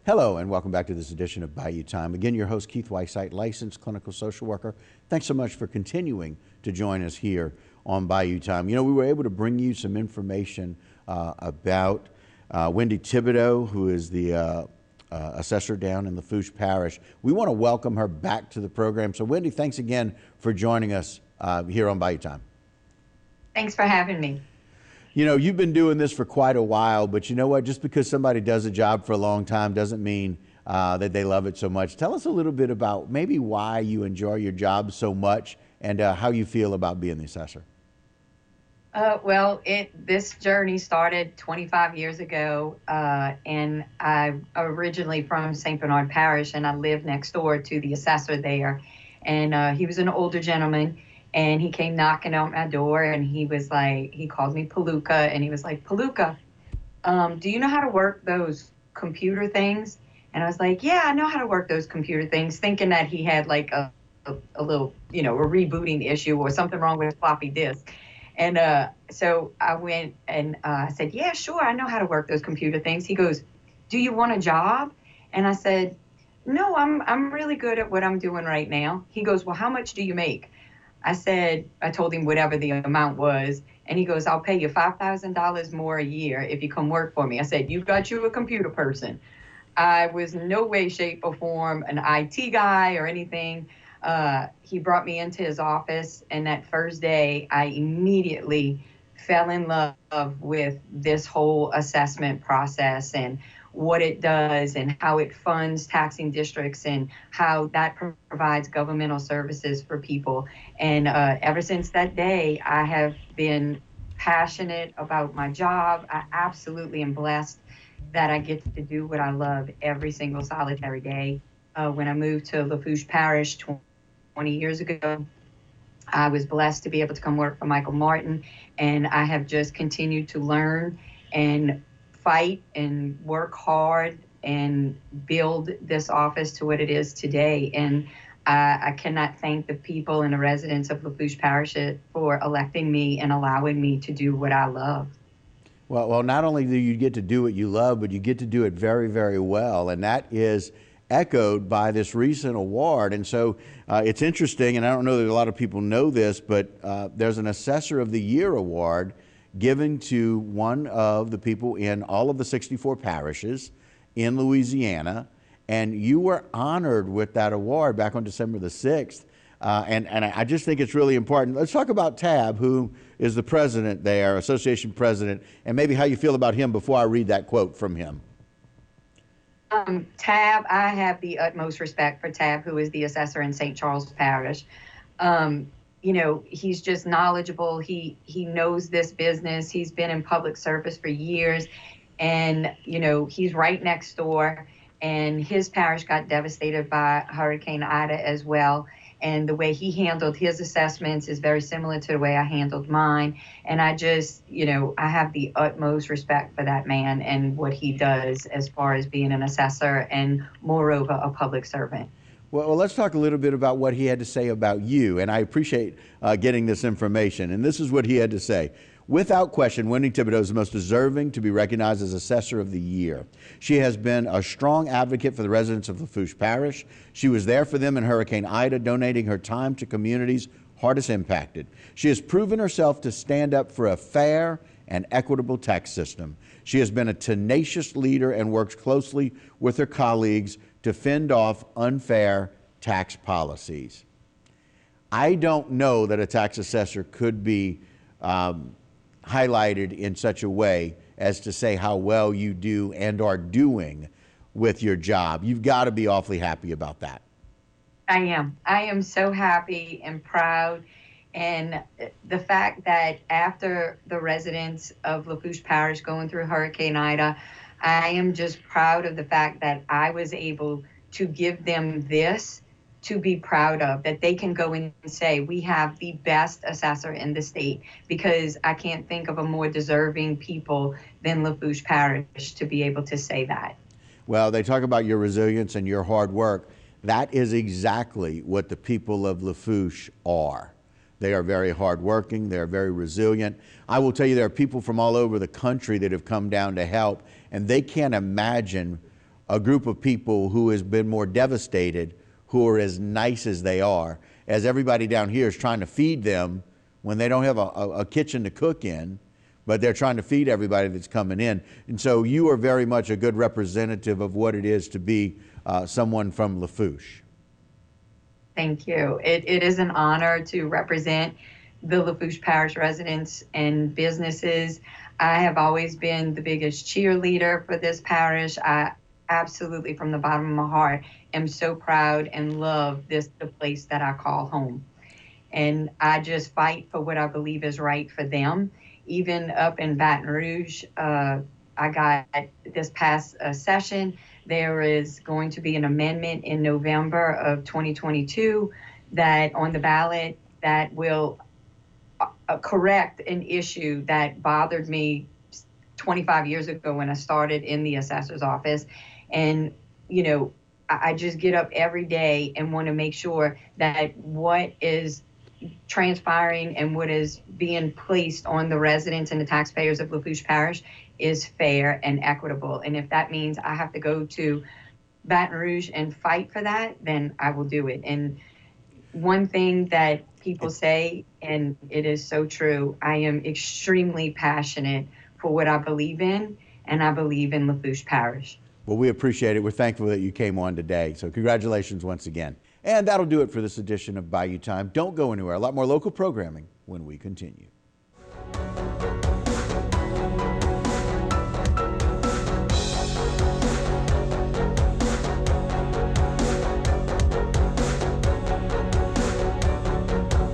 Hello and welcome back to this edition of Bayou Time. Again, your host Keith Whiteside, licensed clinical social worker. Thanks so much for continuing to join us here on Bayou Time. You know, we were able to bring you some information about Wendy Thibodeau, who is the assessor down in Lafourche Parish. We want to welcome her back to the program. So Wendy, thanks again for joining us here on Bayou Time. Thanks for having me. You know, you've been doing this for quite a while, but you know what? Just because somebody does a job for a long time doesn't mean that they love it so much. Tell us a little bit about maybe why you enjoy your job so much and how you feel about being the assessor. This journey started 25 years ago, and I'm originally from St. Bernard Parish, and I lived next door to the assessor there. And he was an older gentleman. And he came knocking on my door, and he was like, he called me Palooka, and he was like, Palooka, do you know how to work those computer things? And I was like, yeah, I know how to work those computer things, thinking that he had like a little, a rebooting issue or something wrong with his floppy disk. And so I went and I said, yeah, sure, I know how to work those computer things. He goes, do you want a job? And I said, no, I'm really good at what I'm doing right now. He goes, well, how much do you make? I told him whatever the amount was, and he goes, I'll pay you $5,000 more a year if you come work for me. I said, you got you a computer person. I was in no way, shape, or form an IT guy or anything. He brought me into his office, and that first day, I immediately fell in love with this whole assessment process and what it does and how it funds taxing districts and how that provides governmental services for people. And ever since that day, I have been passionate about my job. I absolutely am blessed that I get to do what I love every single solitary day. When I moved to Lafourche Parish 20 years ago, I was blessed to be able to come work for Michael Martin, and I have just continued to learn and fight and work hard and build this office to what it is today. And I cannot thank the people and the residents of Lafourche Parish for electing me and allowing me to do what I love. Well, not only do you get to do what you love, but you get to do it very, very well. And that is echoed by this recent award. And so it's interesting, and I don't know that a lot of people know this, but there's an Assessor of the Year award given to one of the people in all of the 64 parishes in Louisiana, and you were honored with that award back on December the 6th. And I just think it's really important. Let's talk about Tab, who is the president there, association president, and maybe how you feel about him before I read that quote from him. Tab, I have the utmost respect for Tab, who is the assessor in St. Charles Parish. He's just knowledgeable. He knows this business. He's been in public service for years, and, he's right next door, and his parish got devastated by Hurricane Ida as well. And the way he handled his assessments is very similar to the way I handled mine. And I just, I have the utmost respect for that man and what he does as far as being an assessor and moreover, a public servant. Well, let's talk a little bit about what he had to say about you, and I appreciate getting this information. And this is what he had to say. Without question, Wendy Thibodeau is the most deserving to be recognized as Assessor of the Year. She has been a strong advocate for the residents of Lafourche Parish. She was there for them in Hurricane Ida, donating her time to communities hardest impacted. She has proven herself to stand up for a fair and equitable tax system. She has been a tenacious leader and works closely with her colleagues to fend off unfair tax policies. I don't know that a tax assessor could be highlighted in such a way as to say how well you do and are doing with your job. You've got to be awfully happy about that. I am so happy and proud. And the fact that after the residents of Lafourche Parish going through Hurricane Ida, I am just proud of the fact that I was able to give them this to be proud of, that they can go in and say, we have the best assessor in the state, because I can't think of a more deserving people than Lafourche Parish to be able to say that. Well, they talk about your resilience and your hard work. That is exactly what the people of Lafourche are. They are very hardworking. They are very resilient. I will tell you, there are people from all over the country that have come down to help, and they can't imagine a group of people who has been more devastated, who are as nice as they are, as everybody down here is trying to feed them when they don't have a kitchen to cook in, but they're trying to feed everybody that's coming in. And so you are very much a good representative of what it is to be someone from Lafourche. Thank you. It is an honor to represent the Lafourche Parish residents and businesses. I have always been the biggest cheerleader for this parish. I absolutely, from the bottom of my heart, am so proud and love the place that I call home. And I just fight for what I believe is right for them. Even up in Baton Rouge, I got this past session, there is going to be an amendment in November of 2022 that on the ballot that will correct an issue that bothered me 25 years ago when I started in the assessor's office. And, you know, I just get up every day and want to make sure that what is transpiring and what is being placed on the residents and the taxpayers of Lafourche Parish is fair and equitable. And if that means I have to go to Baton Rouge and fight for that, then I will do it. And one thing that people say, and it is so true, I am extremely passionate for what I believe in, and I believe in Lafourche Parish. Well, we appreciate it. We're thankful that you came on today. So congratulations once again. And that'll do it for this edition of Bayou Time. Don't go anywhere. A lot more local programming when we continue.